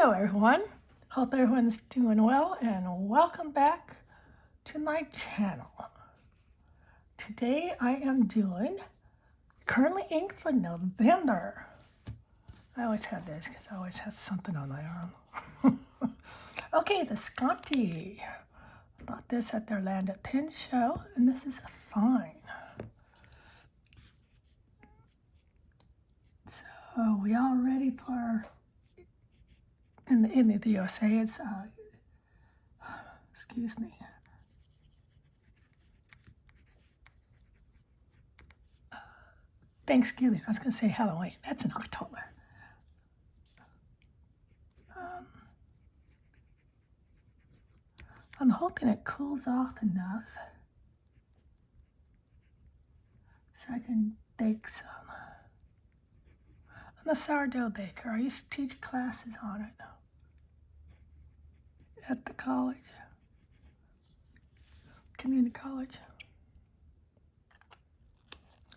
Hello everyone, hope everyone's doing well and welcome back to my channel. Today I am doing currently inked for November. I always have this because I always have something on my arm. Okay, the Sconti. Bought this at their Land at 10 show and this is fine. So we all ready for in the USA, it's, excuse me, Thanksgiving. I was going to say Halloween. That's in October. I'm hoping it cools off enough so I can bake some. I'm a sourdough baker. I used to teach classes on it at the college, community college.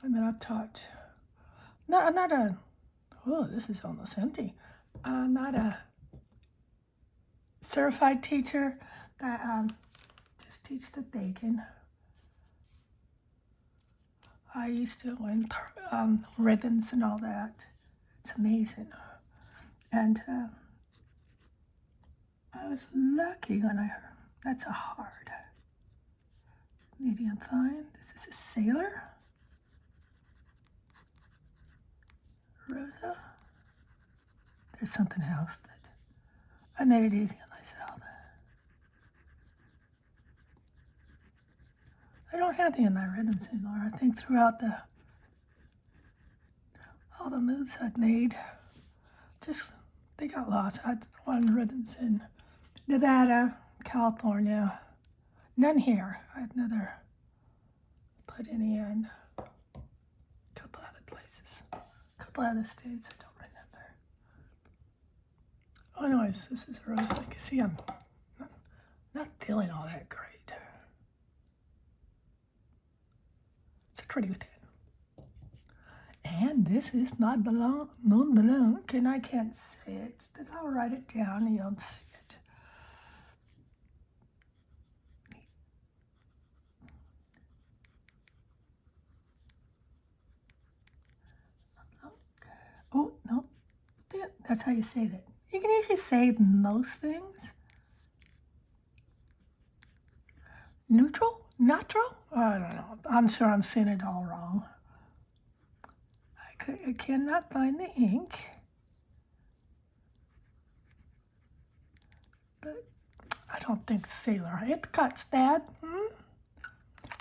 And then I taught, not a, oh, this is almost empty. Not a certified teacher that just teach the baking. I used to win ribbons and all that. It's amazing. And I was lucky when I heard, that's a hard, medium fine. This is a sailor. Rosa. There's something else that I made it easy on myself. I don't have any of my ribbons anymore. I think throughout all the moves I'd made, just they got lost. I had one ribbons in Nevada, California, none here. I had never put any in a couple other places, a couple other states I don't remember. Oh, anyways, this is Rose. Like you see, I'm not feeling all that great. It's pretty thin. And this is not balloon, moon balloon, and I can't say it, but I'll write it down and you'll see it. Oh, no, that's how you say that. You can usually say most things. Neutral? Natural? I don't know. I'm sure I'm saying it all wrong. I cannot find the ink. But I don't think sailor. It cuts that.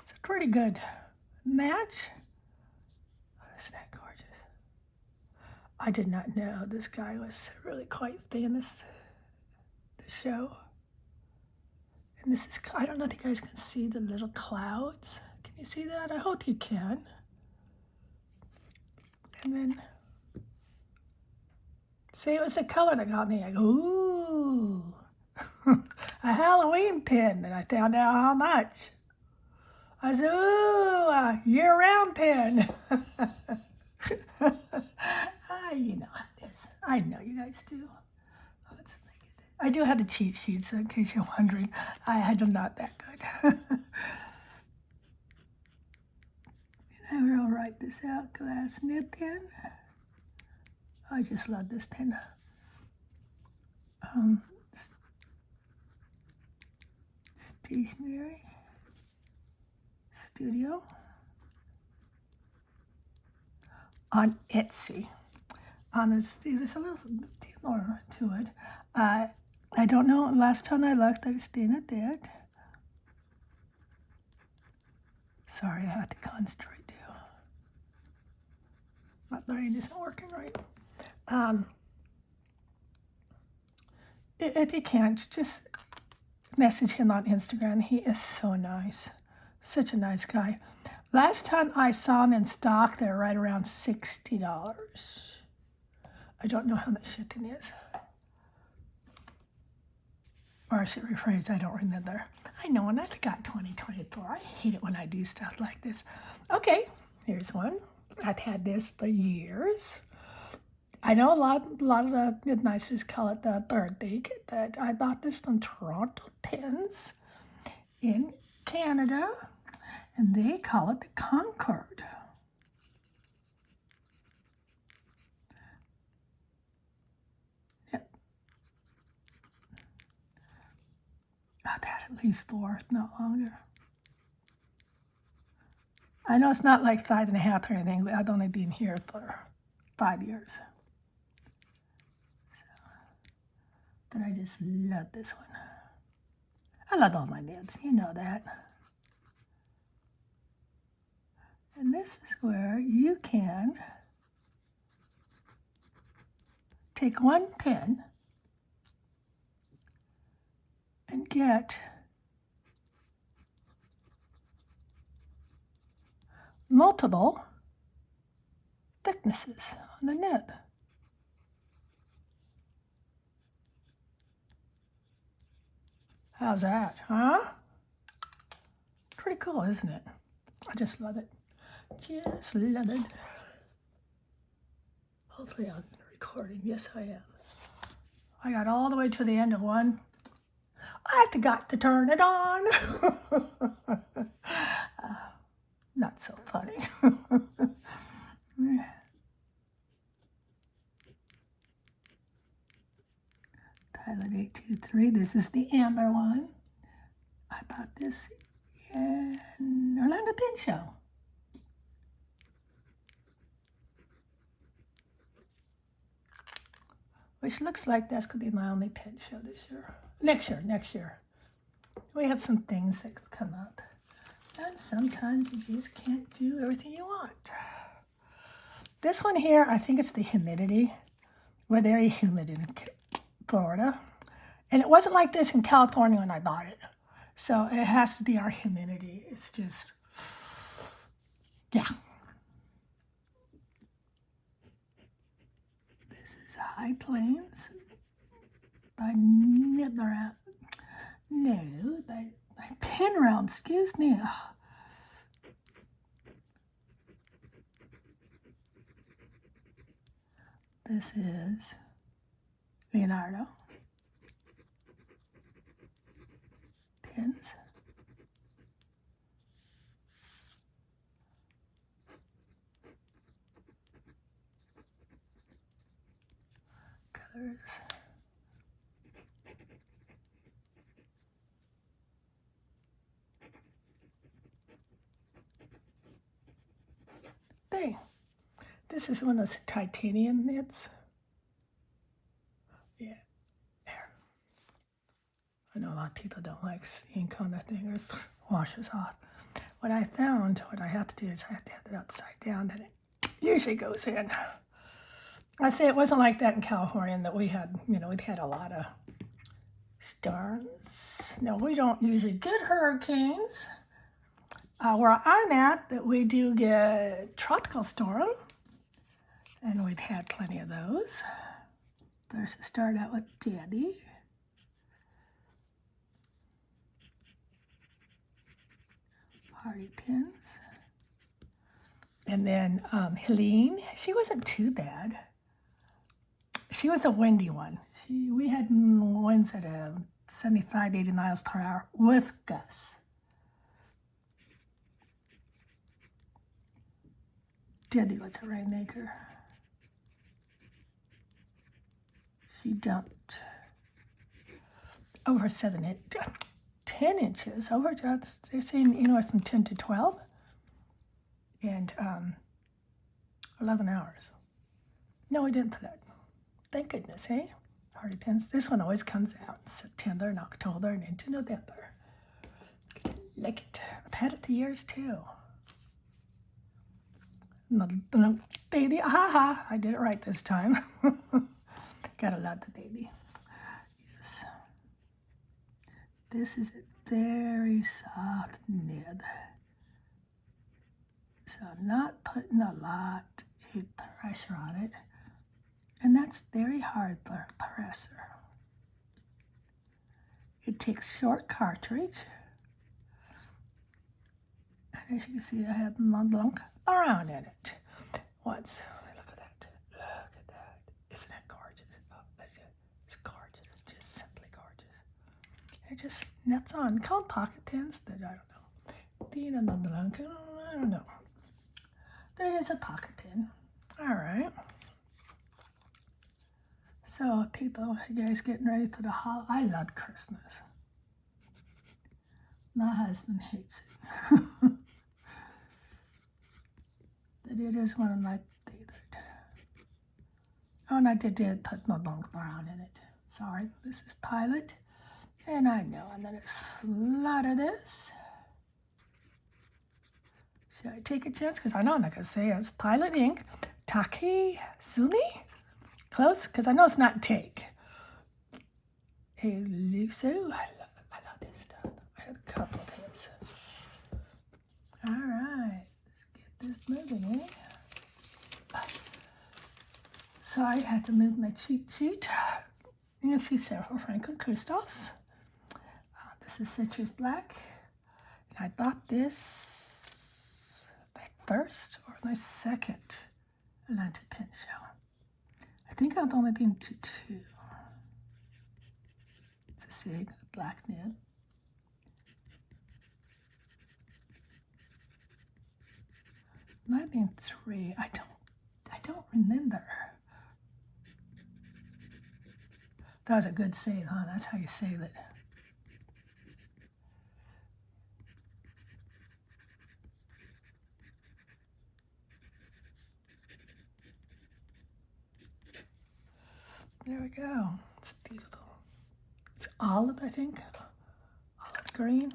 It's a pretty good match. Oh, isn't that gorgeous? I did not know this guy was really quite thin, this show. And this is, I don't know if you guys can see the little clouds. Can you see that? I hope you can. And then, see, it was the color that got me. I go, ooh, a Halloween pin. And I found out how much. I said, ooh, a year-round pin. You know how it is. I know you guys do. I do have the cheat sheets, so in case you're wondering. I'm not that good. And I'll write this out, glass nib pen. I just love this pen. Stationery. Studio. On Etsy. There's a little more to it. I don't know, last time I looked, I was staying at that. Sorry, I had to concentrate too. My brain isn't working right. If you can't, just message him on Instagram. He is so nice. Such a nice guy. Last time I saw him in stock, they're right around $60. I don't know how much shipping is. Or I should rephrase, I don't remember. I know, and I forgot 2024. I hate it when I do stuff like this. Okay, here's one. I've had this for years. I know a lot of the Midnighters call it the third dig. That I bought this from Toronto Tins in Canada, and they call it the Concord. Yep. I've had at least 4, if not longer. I know it's not like 5.5 or anything, but I've only been here for 5 years. But I just love this one. I love all my knits, you know that. And this is where you can take one pin and get multiple thicknesses on the knit. How's that, huh? Pretty cool, isn't it? I just love it. Just love it. Hopefully I'm recording. Yes, I am. I got all the way to the end of one. I forgot to turn it on. Not so funny. Pilot 823. This is the amber one. I bought this in Orlando Pin Show. Which looks like that's going to be my only pin show this year. Next year. We have some things that come up. And sometimes you just can't do everything you want. This one here, I think it's the humidity. We're very humid in Florida. And it wasn't like this in California when I bought it. So it has to be our humidity. It's just, yeah. This is High Plains by Nidler. No, by Pin Round, excuse me. This is Leonardo. Pins. Colors. Thing. This is one of those titanium knits. Yeah, there. I know a lot of people don't like ink on their fingers, washes off. What I found, what I have to do is I have to have it upside down, then it usually goes in. I say it wasn't like that in California, that we had, we had a lot of storms. No, we don't usually get hurricanes. Where I'm at, that we do get tropical storm, and we've had plenty of those. There's to start out with Daddy. Hardy pins. And then Helene, she wasn't too bad. She was a windy one. We had winds at 75, 80 miles per hour with gusts. Debbie was a rainmaker. She dumped over 10 inches. Over, they're saying anywhere from 10 to 12. And 11 hours. No, we didn't flood. Thank goodness, eh? Hardy pins. This one always comes out in September and October and into November. Like it. I've had it for years too. Baby, ha! I did it right this time. Gotta love the baby. Yes. This is a very soft nib. So I'm not putting a lot of pressure on it. And that's very hard for a presser. It takes short cartridge. And as you can see, I have my lunk around in it. Once, look at that, look at that. Isn't it gorgeous? Oh, it's gorgeous. Just simply gorgeous. It just nuts on. Called pocket pins that I don't know. I don't know. There is a pocket pin. All right. So people, you guys getting ready for the holiday? I love Christmas. My husband hates it. But it is one of my favorite. Oh, and I did put my bunk brown in it. Sorry, this is Pilot. And I know I'm going to slaughter this. Should I take a chance? Because I know I'm not going to say it. It's Pilot ink. Take Sumi? Close? Because I know it's not take. Elusive. I love this stuff. I have a couple of his. All right. Let's get this moving, So I had to move my cheat sheet. You can see several Franklin-Christophs. This is Citrus Black. And I bought this my first or my second Atlantic pen show. I think I've only been to 2. It's a SIG, black nib. Might be 3. I don't remember. That was a good save, huh? That's how you save it. There we go. It's beautiful. It's olive, I think. Olive green.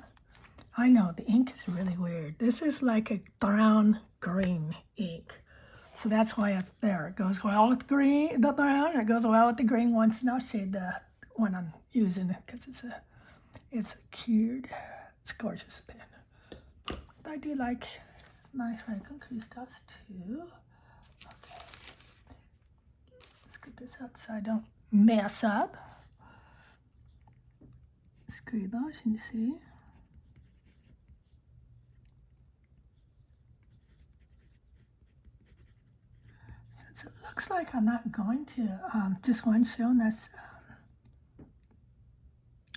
I know, the ink is really weird. This is like a brown green ink. So that's why it's there. It goes well with green, the brown, and it goes well with the green ones. And I'll shade the one I'm using because it's cured. It's gorgeous pen. I do like my Franklin-Christoph too. Okay. Let's get this up so I don't mess up. Screw those, you see. Since it looks like I'm not going to just one show, and that's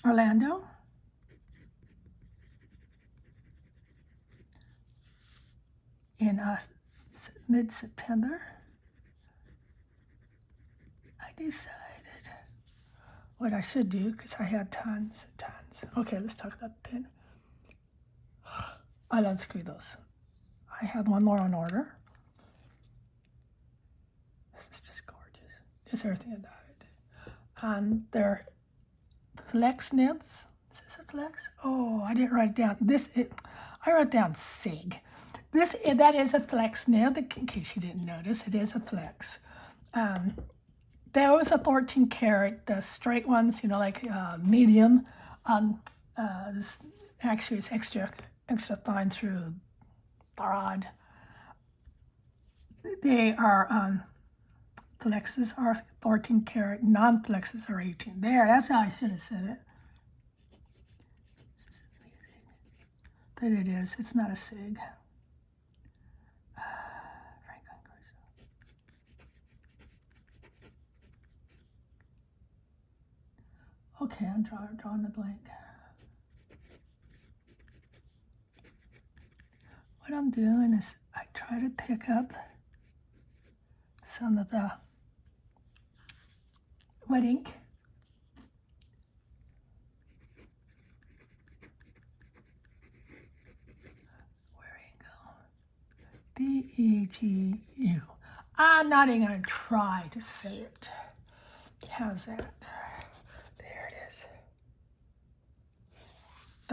Orlando. In mid-September, I decided what I should do because I had tons and tons. Okay, let's talk about the pen. I love Scribbles. I have one more on order. This is just gorgeous. Just everything about it. They're flex nibs. Is this a flex? Oh, I didn't write it down. I wrote down SIG. That is a flex nib, in case you didn't notice. It is a flex. There was a 14 karat, the straight ones, like medium. This actually is extra fine through broad. They are, flexes are 14 karat, non-flexes are 18. That's how I should have said it. This is amazing. But it is, it's not a SIG. Okay, I'm drawing the blank. What I'm doing is I try to pick up some of the wet ink. Where you go? D-E-G-U. I'm not even going to try to say it. How's that?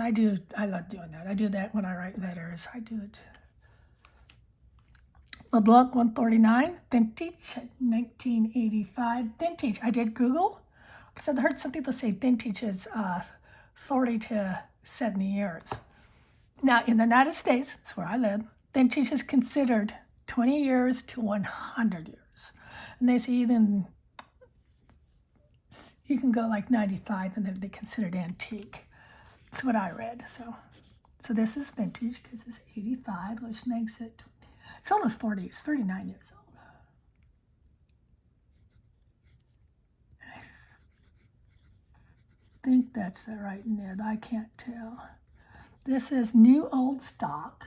I love doing that. I do that when I write letters. I do it. The Block 139, vintage, 1985. Vintage, I did Google, because I've heard some people say vintage is 40 to 70 years. Now, in the United States, that's where I live, vintage is considered 20 years to 100 years. And they say even, you can go like 95 and then they considered antique. That's what I read. So this is vintage because it's 85, which makes it, it's almost 40. It's 39 years old. think that's the right nib. I can't tell. This is new old stock.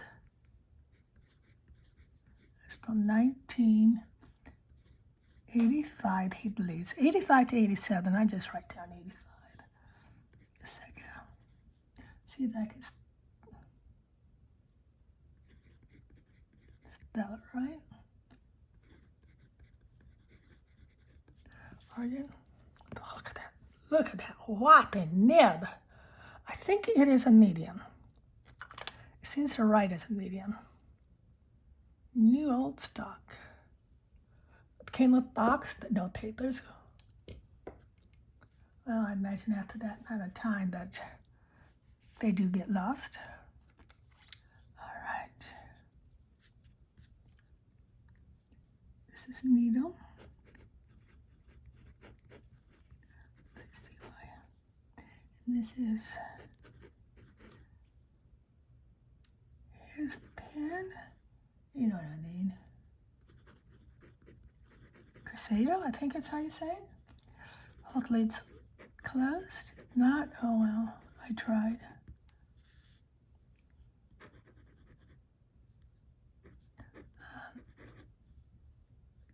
It's the 1985 he bleeds. 85 to 87. I just write down 85. A second. See if I can spell it right. Origin. Look at that. Look at that whopping nib. I think it is a medium. It seems to write as a medium. New old stock. It came with box that no papers. Well, I imagine after that amount of time that they do get lost. All right. This is needle. Let's see why. And this is his pen. You know what I mean. Crusader, I think that's how you say it. Hopefully it's closed. If not, oh well, I tried.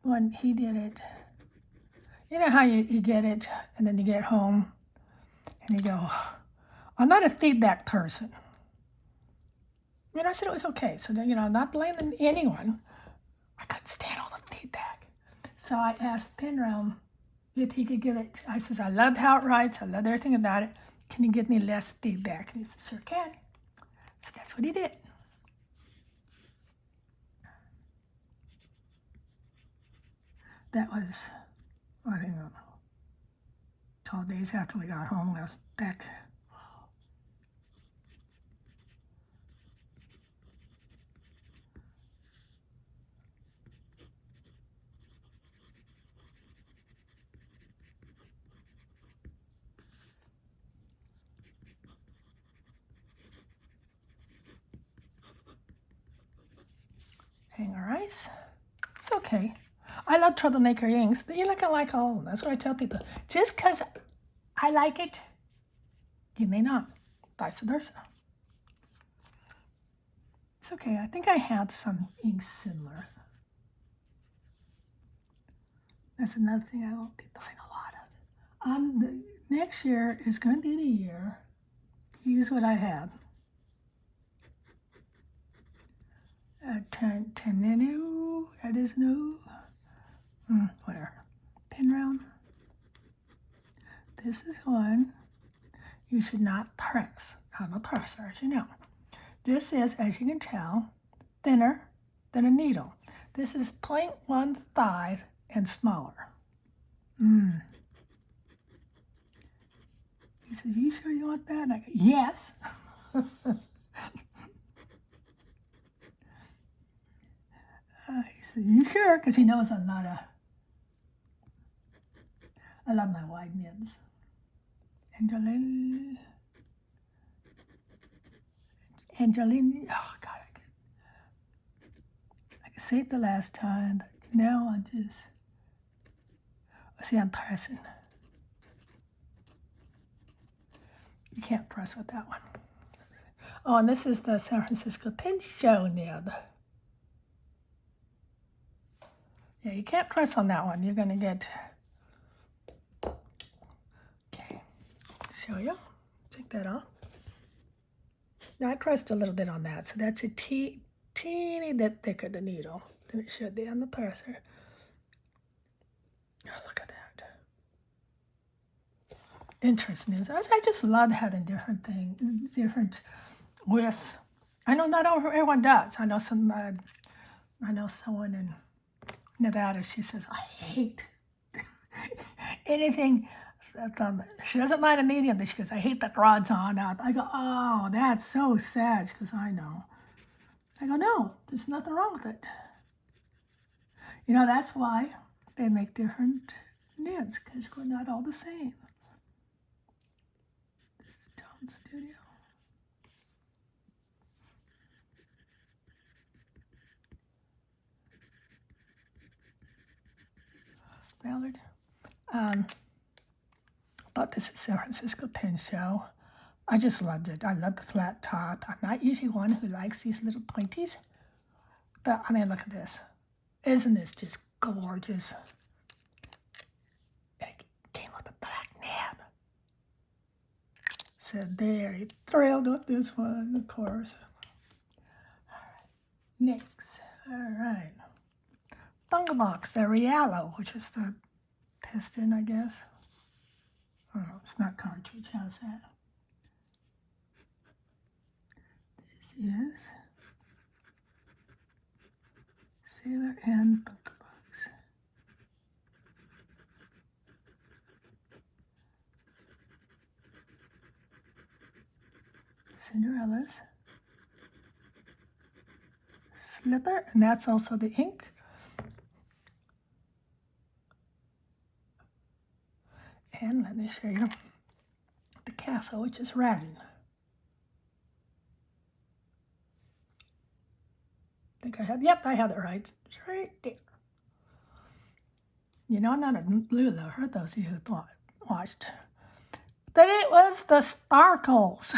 When he did it, you know how you get it and then you get home and you go, I'm not a feedback person. You know, I said it was okay. So, you know, I'm not blaming anyone. I couldn't stand all the feedback. So I asked Penrose if he could get it. I says, I loved how it writes. I loved everything about it. Can you give me less feedback? And he said, sure can. So that's what he did. That was, I think, 12 days after we got home. I was back. Hanger ice. It's okay. I love troublemaker inks. You're not gonna like all of them. That's what I tell people. Just because I like it, you may not. Vice versa. It's okay. I think I have some inks similar. That's another thing I won't be buying a lot of. The next year is going to be the year. Use what I have. Transitional. That is new. Whatever. Pin round. This is one you should not press. I'm a presser, as you know. This is, as you can tell, thinner than a needle. This is 0.15 and smaller. He says, you sure you want that? And I go, yes. He says, you sure? Because he knows I'm not I love my wide nibs. Angeline, oh God, I could say it the last time, but now I'm just, see, I'm pressing. You can't press with that one. Oh, and this is the San Francisco Pen Show nib. Yeah, you can't press on that one. You're going to get, okay, show you. Take that off. Now I pressed a little bit on that, so that's a teeny bit thicker, the needle, than it should be on the presser. Oh, look at that. Interesting news. I just love having different things, different whisks. I know not everyone does. I know someone in Nevada, she says, I hate anything. She doesn't mind a medium, but she goes, I hate that rod's on out. I go, oh, that's so sad. She goes, I know. I go, no, there's nothing wrong with it. You know, that's why they make different nibs, because we're not all the same. This is Tone Studio. Ballard. thought this is San Francisco 10 show. I just loved it. I love the flat top. I'm not usually one who likes these little pointies. But I mean, look at this. Isn't this just gorgeous? And it came with a black nib. So very thrilled with this one, of course. All right. Next. All right. Thunderbox, the Rialo, which is the piston, I guess. Oh, it's not cartridge. How's that? This is Sailor and Thunderbox. Cinderella's Slither, and that's also the ink. And let me show you the castle, which is Radin. I think I had, yep, I had it right. It's right there. You know, I'm not a blue lover, those of you who watched. That it was the Starkles.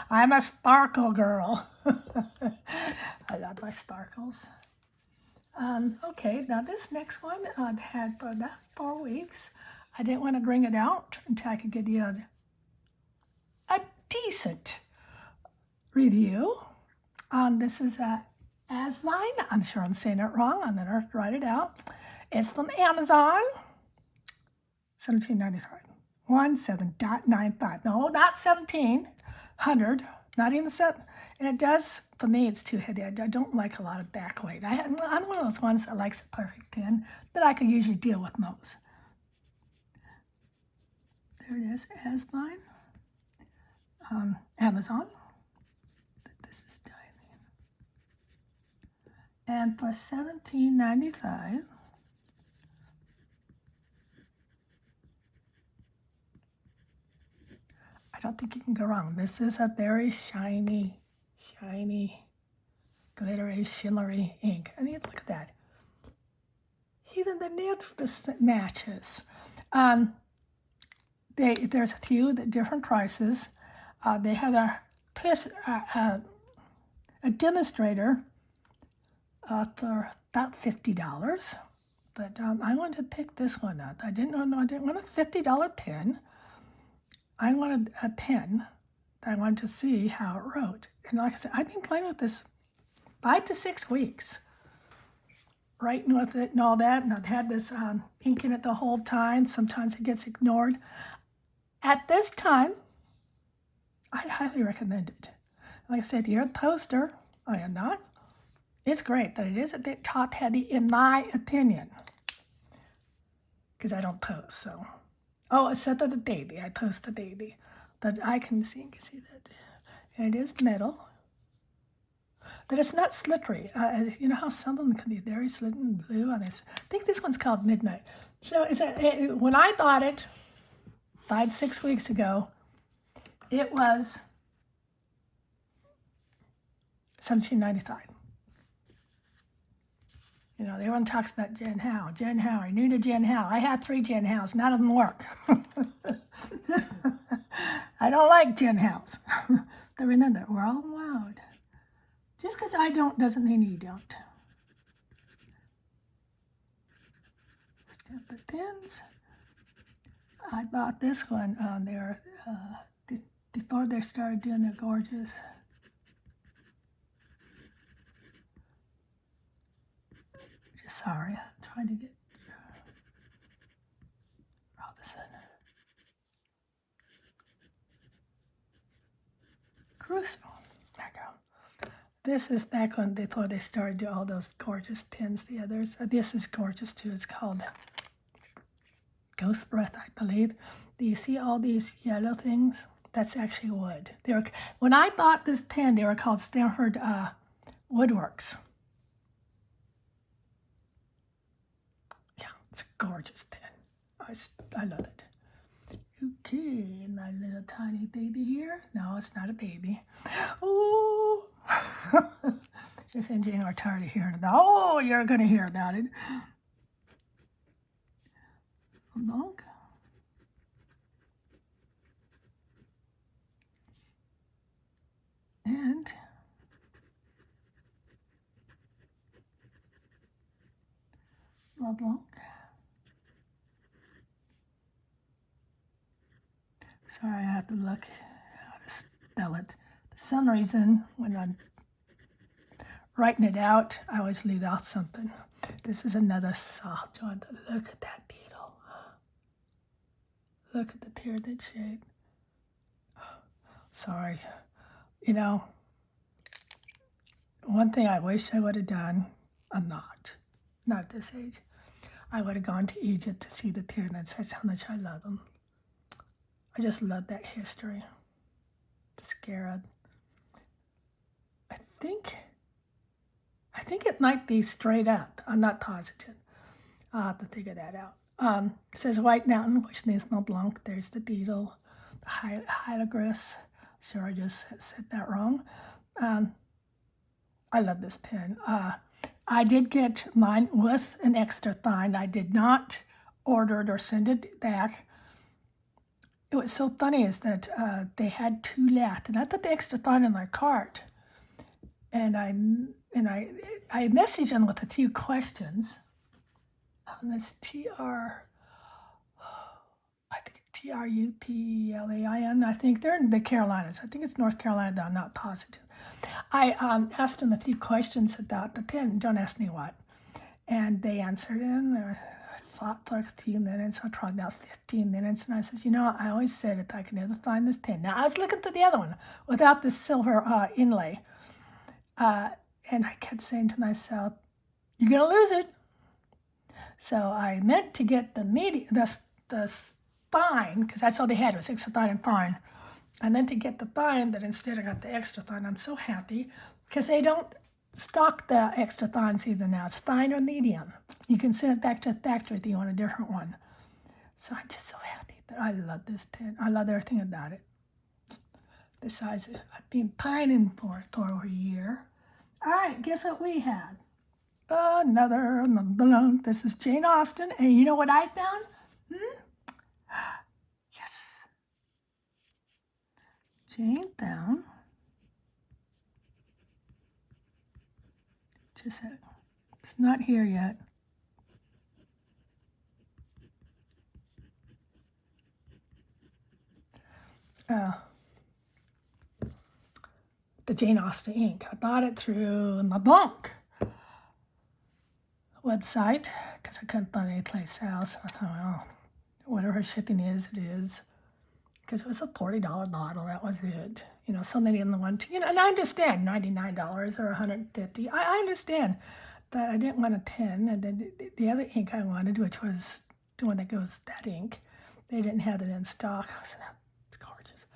I'm a Starkle girl. I love my Starkles. Okay, now this next one I've had for about 4 weeks. I didn't want to bring it out until I could give you a decent review. This is Asmine. I'm sure I'm saying it wrong. I'm going to write it out. It's from Amazon. $17.95. 17.95. No, not 1,700. Not even 7. And it does, for me, it's too heavy. I don't like a lot of back weight. I'm one of those ones that likes a perfect pen that I can usually deal with most. There it is, Asmine. Amazon. This is tiny. And for $17.95, I don't think you can go wrong. This is a very shiny, glittery, shimmery ink. I mean, look at that. Even the nibs, the matches. There's a few different prices. They have a demonstrator for about $50, but I wanted to pick this one up. I didn't want a $50 pen. I wanted a pen that I wanted to see how it wrote. And like I said, I've been playing with this 5 to 6 weeks, writing with it and all that, and I've had this ink in it the whole time. Sometimes it gets ignored. At this time, I'd highly recommend it. Like I said, you're a poster. I am not. It's great, but it is a bit top-heavy in my opinion, because I don't post, so. Oh, except for the baby. I post the baby. But I can see, you can see that. And it is metal. But it's not slippery. You know how some of them can be very slippery and blue on this. I think this one's called Midnight. So when I bought it 5, 6 weeks ago, it was $17.95. You know, everyone talks about Jen Howe. Jen Howe, you're new to Jen Howe. I had 3 Jen Howes. None of them work. I don't like Jen Howes. But remember, we're all loud. Just because I don't doesn't mean you don't. Stamp the pins. I bought this one on there before they started doing their gorgeous. Sorry, I'm trying to get all this in. Crucial. There you go. This is back when before they started doing all those gorgeous pins. The others. This is gorgeous too. It's called Ghost Breath, I believe. Do you see all these yellow things? That's actually wood. When I bought this pen, they were called Stanford Woodworks. It's a gorgeous pen. I love it. Okay, my little tiny baby here. No, it's not a baby. Oh, this engine are tired of hearing about. Oh, you're going to hear about it. Monk. blanc. Sorry, I have to look how to spell it. For some reason, when I'm writing it out, I always leave out something. This is another soft joint. Look at that beetle. Look at the pyramid shade. Sorry. You know, one thing I wish I would have done, I'm not at this age. I would have gone to Egypt to see the pyramids. That's how much I love them. I just love that history. The scarab. I think it might be straight up. I'm not positive. I'll have to figure that out. It says White Mountain, which means no blanc. There's the beetle, the hieroglyphs. Sure, I just said that wrong. I love this pen. I did get mine with an extra thine. I did not order it or send it back. It was so funny is that they had 2 left, and I put the extra thine in my cart. And I messaged them with a few questions. This I think Trutlain. I think they're in the Carolinas. I think it's North Carolina, though I'm not positive. I asked them a few questions about the pen. Don't ask me what. And they answered in. I thought for a few minutes. I tried about 15 minutes. And I said, you know, I always said if I could ever find this pen. Now, I was looking for the other one without the silver inlay. And I kept saying to myself, you're going to lose it. So I meant to get the fine, because that's all they had was extra thine and fine. I meant to get the fine, but instead I got the extra thine. I'm so happy because they don't stock the extra thines either now. It's fine or medium. You can send it back to the factory if you want a different one. So I'm just so happy that I love this pen. I love everything about it. Besides, I've been pining for it for over a year. All right, guess what we had? Another. This is Jane Austen, and you know what I found? Yes. Jane found. Just a, it's not here yet. The Jane Austen ink. I bought it through the Blanc website because I couldn't find any place else. I thought, well, whatever shipping is, it is. Because it was a $40 bottle, that was it. You know, so many in the one, you know, and I understand $99 or $150. I understand that I didn't want a pen, and then the other ink I wanted, which was the one that goes that ink, they didn't have it in stock. I said, it's gorgeous.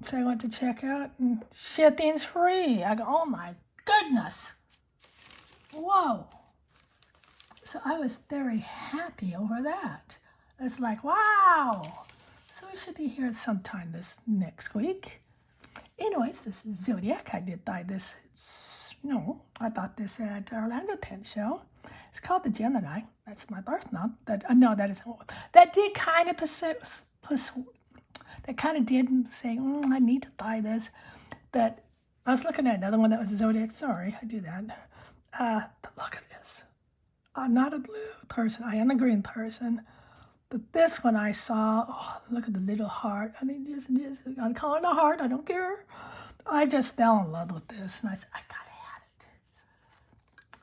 So I went to check out, and shipping's free. I go, oh my goodness. Whoa. So I was very happy over that. It's like, wow. So we should be here sometime this next week. Anyways, this is Zodiac. I did buy this. I bought this at Orlando Pen Show. It's called the Gemini. That's my birth month. No, that isn't. That did kind of that kind of did say, I need to buy this. But I was looking at another one that was Zodiac. Sorry, I do that. But look at this. I'm not a blue person. I am a green person. But this one I saw, look at the little heart. I mean, I'm calling it a heart. I don't care. I just fell in love with this. And I said, I got to have it.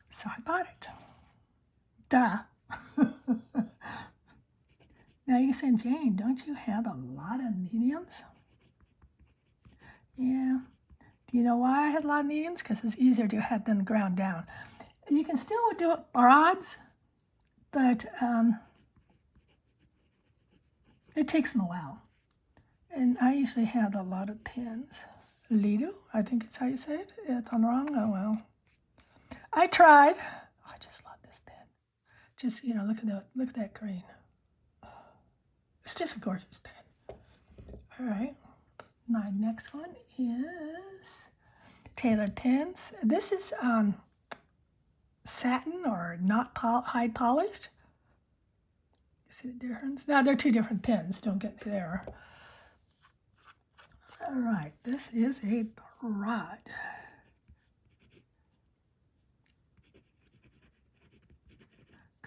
So I bought it. Duh. Now you're saying, Jane, don't you have a lot of mediums? Yeah. Do you know why I had a lot of mediums? Because it's easier to have them ground down. You can still do it broads, but it takes them a while. And I usually have a lot of pens. Lido, I think it's how you say it. If I'm wrong, oh well. I tried. Oh, I just love this pen. Just, look at that green. It's just a gorgeous pen. All right. My next one is Tailored Pens. This is satin or not high polished. You see the difference? Now, they're two different pens. Don't get me there. All right. This is a rod.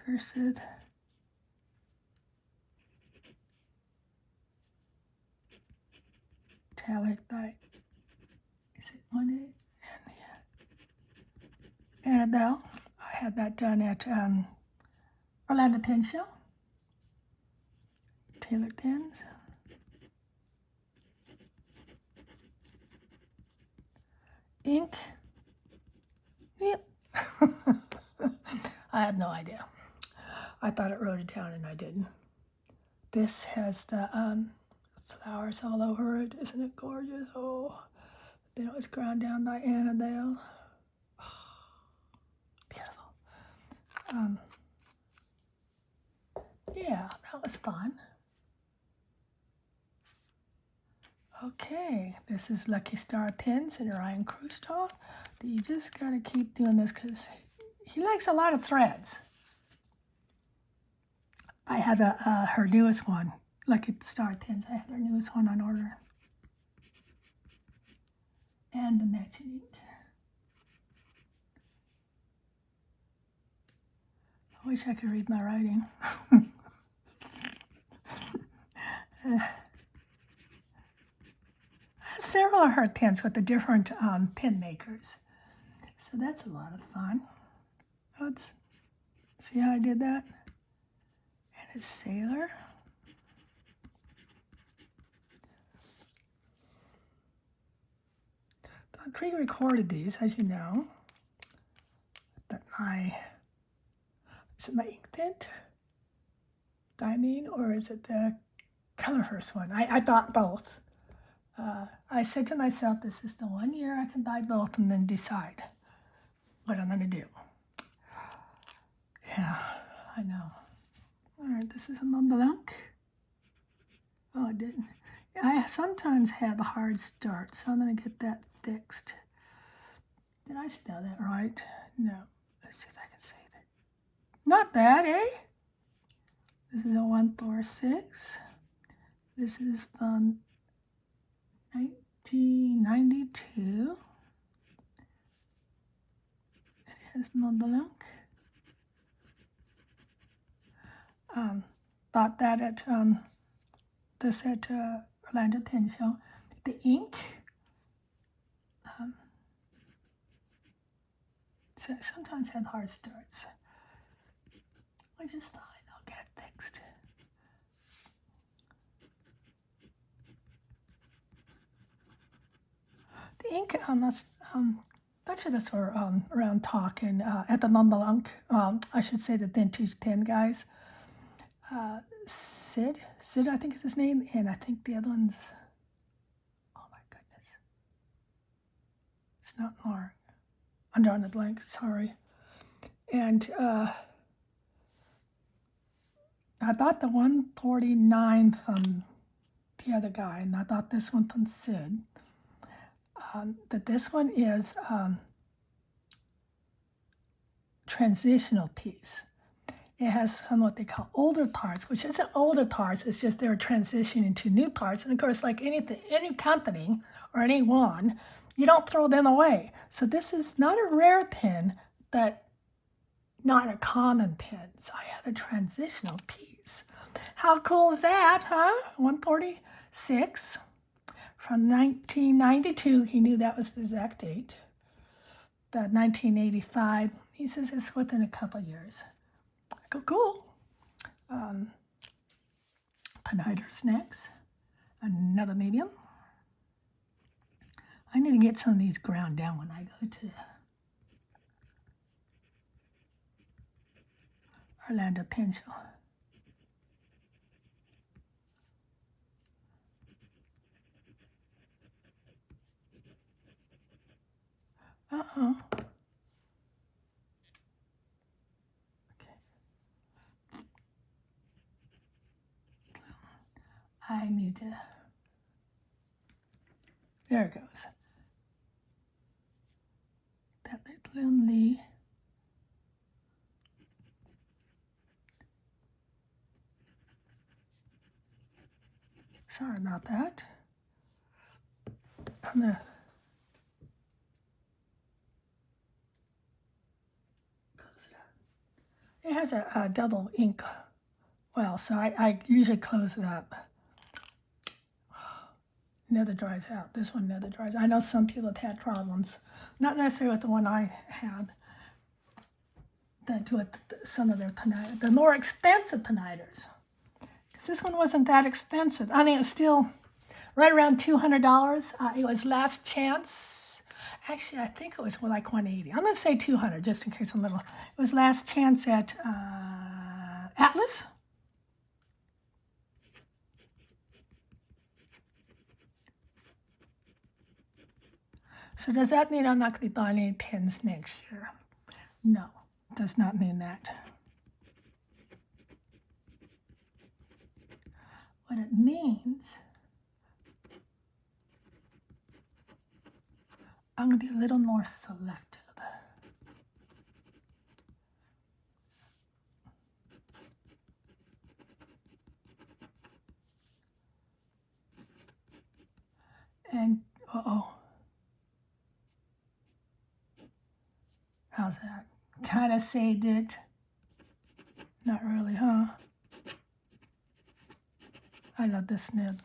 cursed. Metallic dye. Is it 1A? And yeah. Annabelle. I had that done at Orlando Tin Show. Taylor Tins. Ink. Yep. I had no idea. I thought it wrote it down and I didn't. This has the flowers all over it. Isn't it gorgeous? Oh, then it was ground down by Annabelle. Beautiful. Yeah, that was fun. Okay, this is Lucky Star Pins and Franklin-Christoph. You just gotta keep doing this because he likes a lot of threads. I have her newest one, Lucky Star Pins. I have her newest one on order. And the matching ink. I wish I could read my writing. Several of her pins with the different pin makers. So that's a lot of fun. Let's see how I did that. And a sailor. I pre-recorded these, as you know. But is it my ink tint? Diamine, or is it the Colorverse one? I bought both. I said to myself, this is the 1 year I can buy both and then decide what I'm going to do. Yeah, I know. All right, this is a Mont Blanc. Oh, I didn't. I sometimes have a hard start, so I'm going to get that fixed. Did I spell that right? No. Let's see if I can save it. Not that, eh? This is a 146. This is the 1992. It has Mont Blanc. Bought that at Orlando Tin Show. The ink. So I sometimes have hard starts. I just thought I'll get it fixed. The ink, bunch of us were around talking at the Mont Blanc, I should say the Vintage 10 guys. Sid, I think is his name, and I think the other one's, oh my goodness. It's not Mark. I'm drawing a blank, sorry. And I bought the 149 from the other guy, and I bought this one from Sid. That this one is transitional piece. It has some what they call older parts, which isn't older parts, it's just they're transitioning to new parts. And of course, like anything, any company or anyone, you don't throw them away. So this is not a rare pin, but not a common pin. So I have a transitional piece. How cool is that, huh? 146 from 1992. He knew that was the exact date. The 1985. He says it's within a couple years. I go, cool. Piniter's next. Another medium. I need to get some of these ground down when I go to Orlando Tin Show. Uh-oh. Okay. I need to, there it goes. That little Lee. Sorry about that. I'm gonna close it up. It has a double ink well, so I usually close it up. Never dries out. This one never dries. I know some people have had problems, not necessarily with the one I had, that with some of their toniters, the more expensive toniters. Because this one wasn't that expensive. I mean, it's still right around $200. It was last chance. Actually, I think it was more like $180. I'm going to say $200 just in case I'm little. It was last chance at Atlas. So does that mean I'm not going to be buying any pens next year? No, does not mean that. What it means, I'm going to be a little more selective. And, uh-oh. How's that? Kind of saved it. Not really, huh? I love this nib.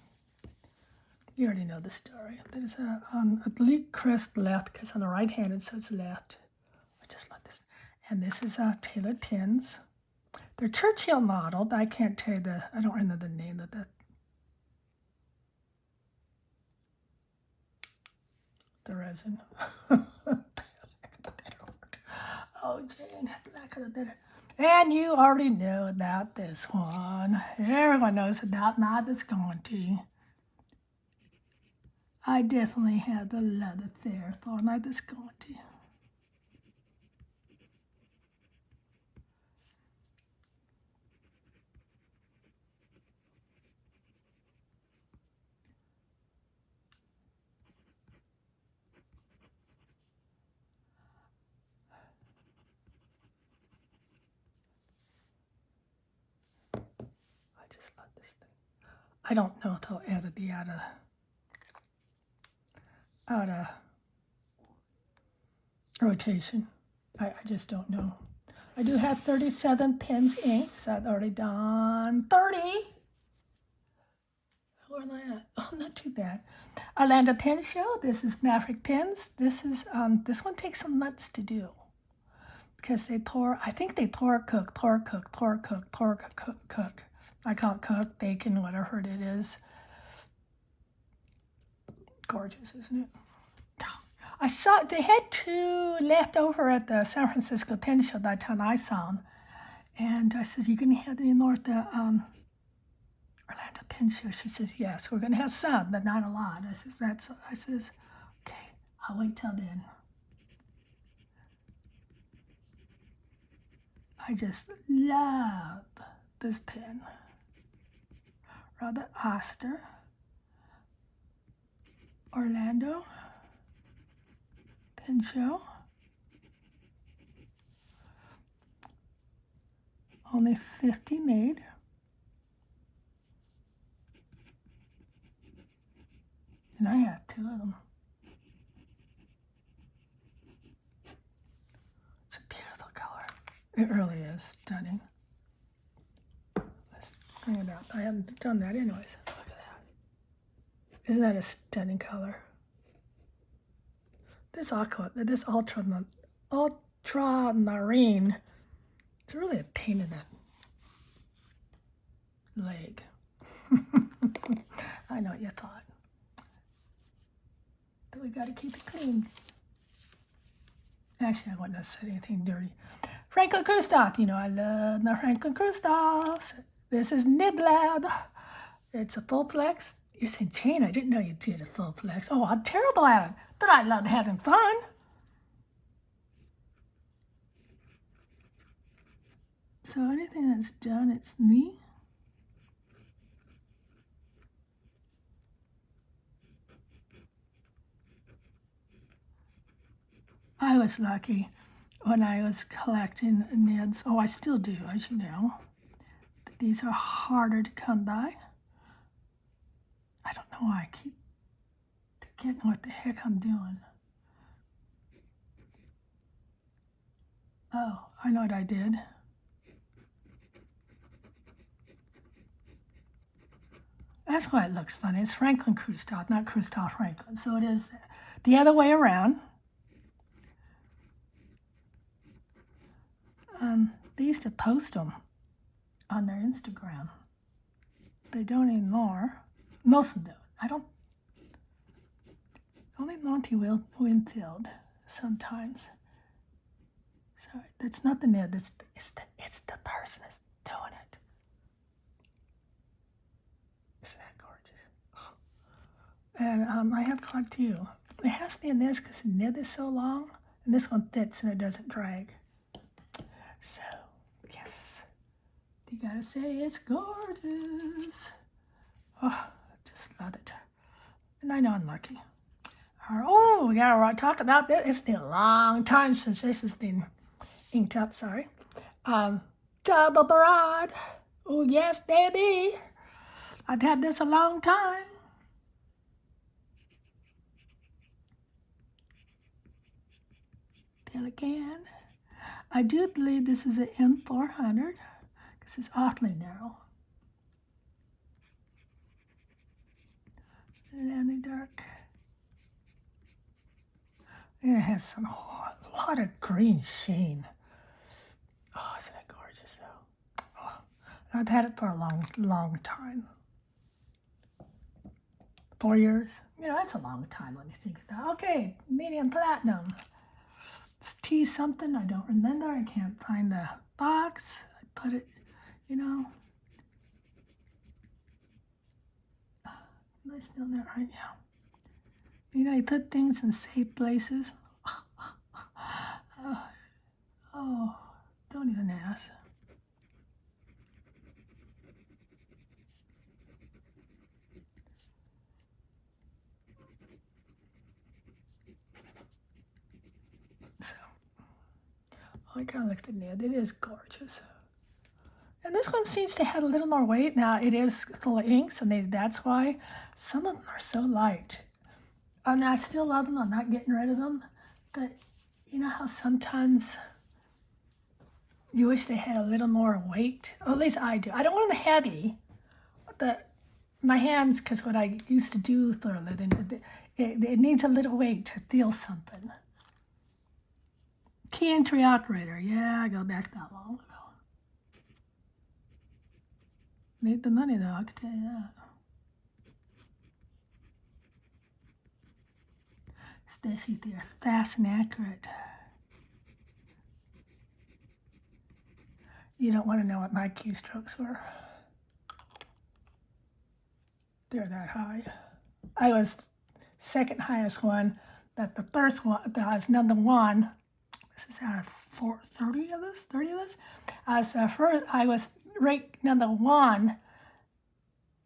You already know the story. There's a lead crest left, because on the right hand it says left. I just love this. And this is Taylor pins. They're Churchill modeled. I can't tell you I don't remember the name of the resin. Oh, Jane, lack of the better. And you already know about this one. Everyone knows about my Visconti. I definitely had the leather there for my Visconti. I just love this thing. I don't know if they'll ever be out of rotation. I just don't know. I do have 37 pens inked, so I've already done 30. Where am I at? Oh, not too bad. Orlando Pen Show. This is Maverick Pens. This is this one takes some months to do because they I think they cook. I call it cook, bacon, whatever it is. Gorgeous, isn't it? I saw they had 2 left over at the San Francisco Pen Show that time I saw them. And I said, "You going to have any more at the Orlando Pen Show?" She says, "Yes, we're going to have some, but not a lot." I says, "Okay, I'll wait till then." I just love this pen. Robert Oster, Orlando Pen Show. Only 50 made. And I have 2 of them. It's a beautiful color. It really is stunning. Let's bring it up. I haven't done that anyways. Look at that. Isn't that a stunning color? This ultramarine, it's really a pain in the leg. I know what you thought. But we got to keep it clean. Actually, I wouldn't have said anything dirty. Franklin-Christoph. You know I love my Franklin-Christophs. This is Niblad. It's a full flex. You're saying, "Jane, I didn't know you did a full flex." Oh, I'm terrible at it, but I love having fun. So anything that's done, it's me. I was lucky when I was collecting nibs. Oh, I still do, as you know. These are harder to come by. I don't know why I keep forgetting what the heck I'm doing. Oh, I know what I did. That's why it looks funny. It's Franklin-Christoph, not Christoph Franklin. So it is the other way around. They used to post them on their Instagram. They don't anymore. Most of them. I don't. Only Monty Winfield sometimes. Sorry, that's not the nib. It's the person that's doing it. Isn't that gorgeous? And I have quite a few. It has to be in this because the nib is so long, and this one fits and it doesn't drag. So, yes, you gotta say it's gorgeous. Oh, I just love it. And I know I'm lucky. Oh, we gotta talk about this. It's been a long time since this has been inked up, sorry. Double Broad. Oh, yes, Daddy. I've had this a long time. Then again, I do believe this is an M400 because it's awfully narrow. Landy dark. It has a lot of green sheen. Oh, isn't it gorgeous though? Oh, I've had it for a long time. 4 years. You know, that's a long time when you think of that. Okay, medium platinum. It's T something, I don't remember. I can't find the box. I put it, you know. Am I still there right now? You know, you put things in safe places. Oh, don't even ask. So, I kind of looked at it. It is gorgeous. And this one seems to have a little more weight. Now, it is full of ink, so maybe that's why. Some of them are so light. And I still love them. I'm not getting rid of them. But you know how sometimes you wish they had a little more weight? Or at least I do. I don't want them heavy. But my hands, because what I used to do for a living, it needs a little weight to feel something. Key entry operator. Yeah, I go back that long ago. Made the money though, I can tell you that. Especially if they're fast and accurate. You don't want to know what my keystrokes were. They're that high. I was second highest one, that the first one, that was number one. This is out of 30 of us. I was ranked number one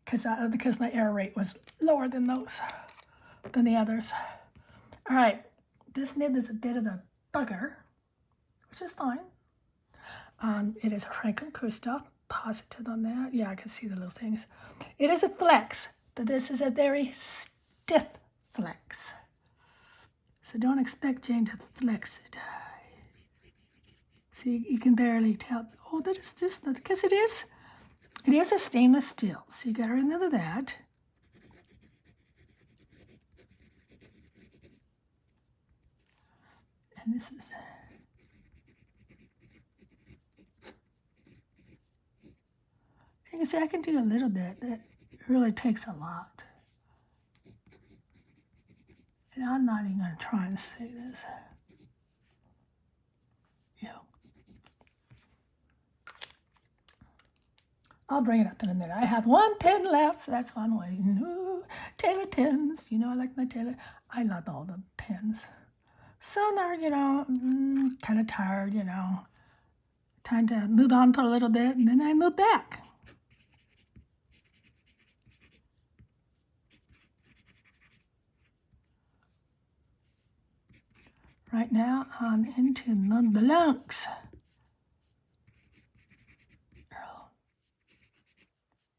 because my error rate was lower than the others. All right, this nib is a bit of a bugger, which is fine. It is a Franklin-Christoph, positive on that. Yeah, I can see the little things. It is a flex, but this is a very stiff flex. So don't expect Jane to flex it. See, you can barely tell. Oh, that is just not, because it is a stainless steel. So you got to remember that. And this is. You can see I can do a little bit. That really takes a lot. And I'm not even going to try and say this. Yeah. I'll bring it up in a minute. I have 1 pen left, so that's why I'm waiting. Ooh, Taylor pens. You know I like my Taylor. I love all the pens. Some are, you know, kind of tired, you know. Time to move on for a little bit, and then I move back. Right now, I'm into Mont Blancs.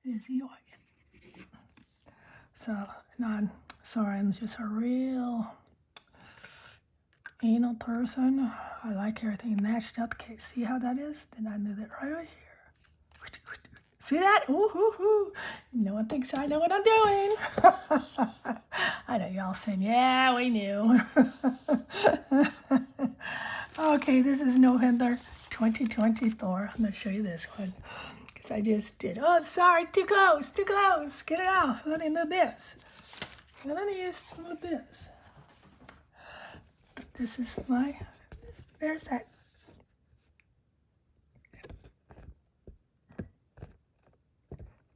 Is he like it? So, I'm sorry, I'm just a real anal person. I like everything matched up. Okay, see how that is? Then I move it right over here. See that? Ooh. No one thinks I know what I'm doing. I know y'all saying, yeah, we knew. Okay, this is November 2024. I'm going to show you this one because I just did. Oh, sorry, too close. Get it out. Let me move this. Let me just move this. But this is there's that.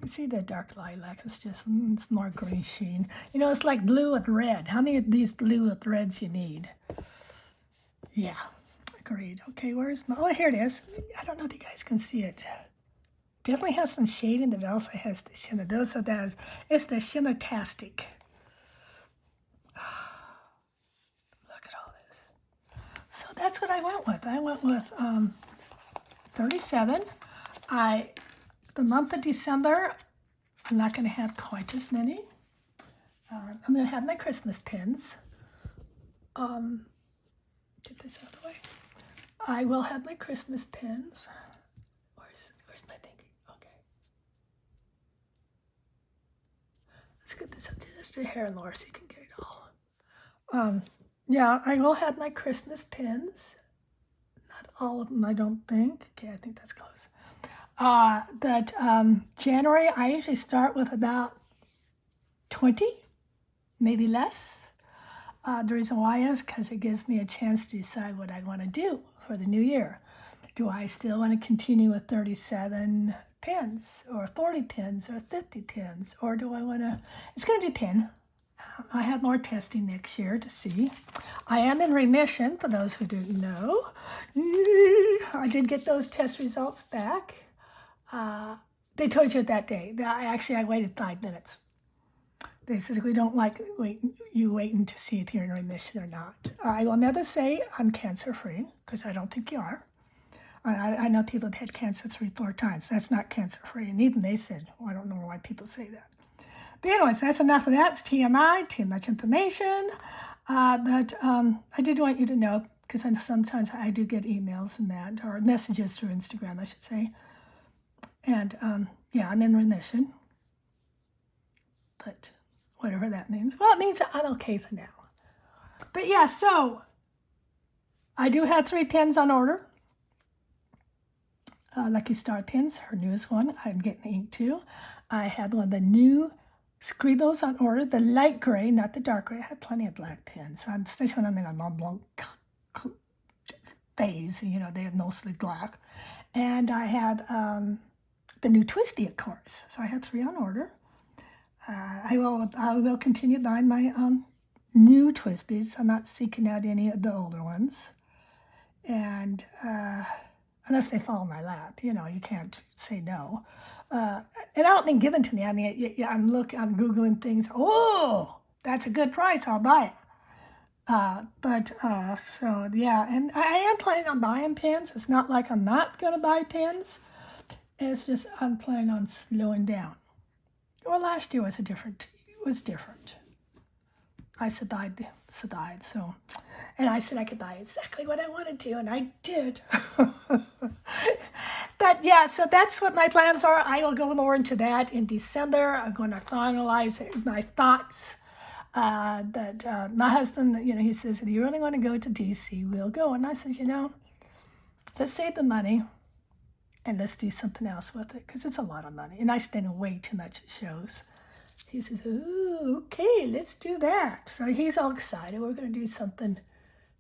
You see the dark lilac? It's more green sheen. You know, it's like blue with red. How many of these blue with reds you need? Yeah, agreed. Okay, oh, here it is. I don't know if you guys can see it. Definitely has some shading, but it also has the shimmer. It's the shimmer-tastic. Look at all this. So that's what I went with. I went with 37. The month of December, I'm not going to have quite as many. I'm going to have my Christmas pins. Get this out of the way. I will have my Christmas pins. Where's my thingy? Okay. Let's get this just a hair lower so you can get it all. Yeah, I will have my Christmas pins. Not all of them, I don't think. Okay, I think that's close. January, I usually start with about 20, maybe less. The reason why is because it gives me a chance to decide what I want to do for the new year. Do I still want to continue with 37 pins or 40 pins or 50 pins? Or do I want to, it's going to depend. I have more testing next year to see. I am in remission, for those who didn't know. I did get those test results back. They told you that day. I waited 5 minutes. They said, we don't like you waiting to see if you're in remission or not. I will never say I'm cancer-free, because I don't think you are. I know people that had cancer 3-4 times. That's not cancer-free. And even they said, well, I don't know why people say that. But anyways, that's enough of that. It's TMI, too much information. But I did want you to know, because sometimes I do get emails and that, or messages through Instagram, I should say. And yeah, I'm in remission. But whatever that means. Well, it means I'm okay for now. But yeah, so I do have 3 pins on order. Lucky Star pins, her newest one. I'm getting the ink too. I had one of the new Scribbles on order, the light gray, not the dark gray. I had plenty of black pins. Especially when I'm in a non-blanc phase, you know, they're mostly black. And I had the new Twisty, of course. So I had 3 on order. I will continue buying my new Twisties. I'm not seeking out any of the older ones. And unless they fall in my lap, you know, you can't say no. And I don't think given to me. I mean, I'm Googling things. Oh, that's a good price. I'll buy it. So yeah, and I am planning on buying pins. It's not like I'm not going to buy pins. It's just I'm planning on slowing down. Well, last year was different. I subsided, so, and I said I could buy exactly what I wanted to, and I did. But yeah, so that's what my plans are. I will go more into that in December. I'm going to finalize my thoughts. My husband, you know, he says, if you really want to go to DC, we'll go. And I said, you know, let's save the money. And let's do something else with it, because it's a lot of money. And I spend way too much at shows. He says, ooh, okay, let's do that. So he's all excited. We're going to do something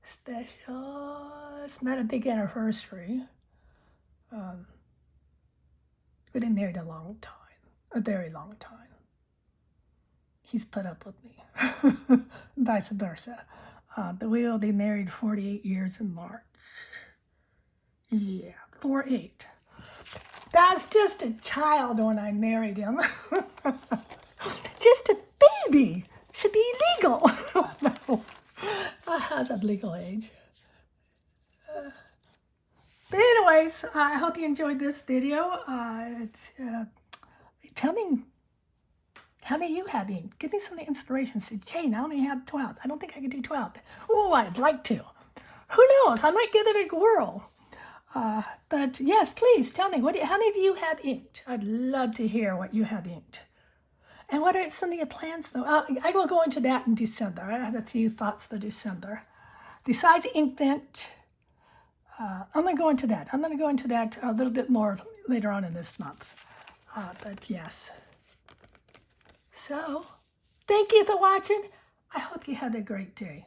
special. It's not a big anniversary. We've been married a long time, a very long time. He's put up with me, vice versa. But we will be married 48 years in March. Yeah, 48. That's just a child when I married him. Just a baby. Should be illegal. No. How's that legal age? But anyways, I hope you enjoyed this video. Tell me, how many you have ink? Give me some inspiration. Say, Jane, I only have 12. I don't think I can do 12. Oh, I'd like to. Who knows? I might give it a whirl. But yes, please tell me, how many do you have inked? I'd love to hear what you have inked. And what are some of your plans, though? I will go into that in December. I have a few thoughts for December. Besides Inkvent, I'm going to go into that. I'm going to go into that a little bit more later on in this month. But yes. So, thank you for watching. I hope you had a great day.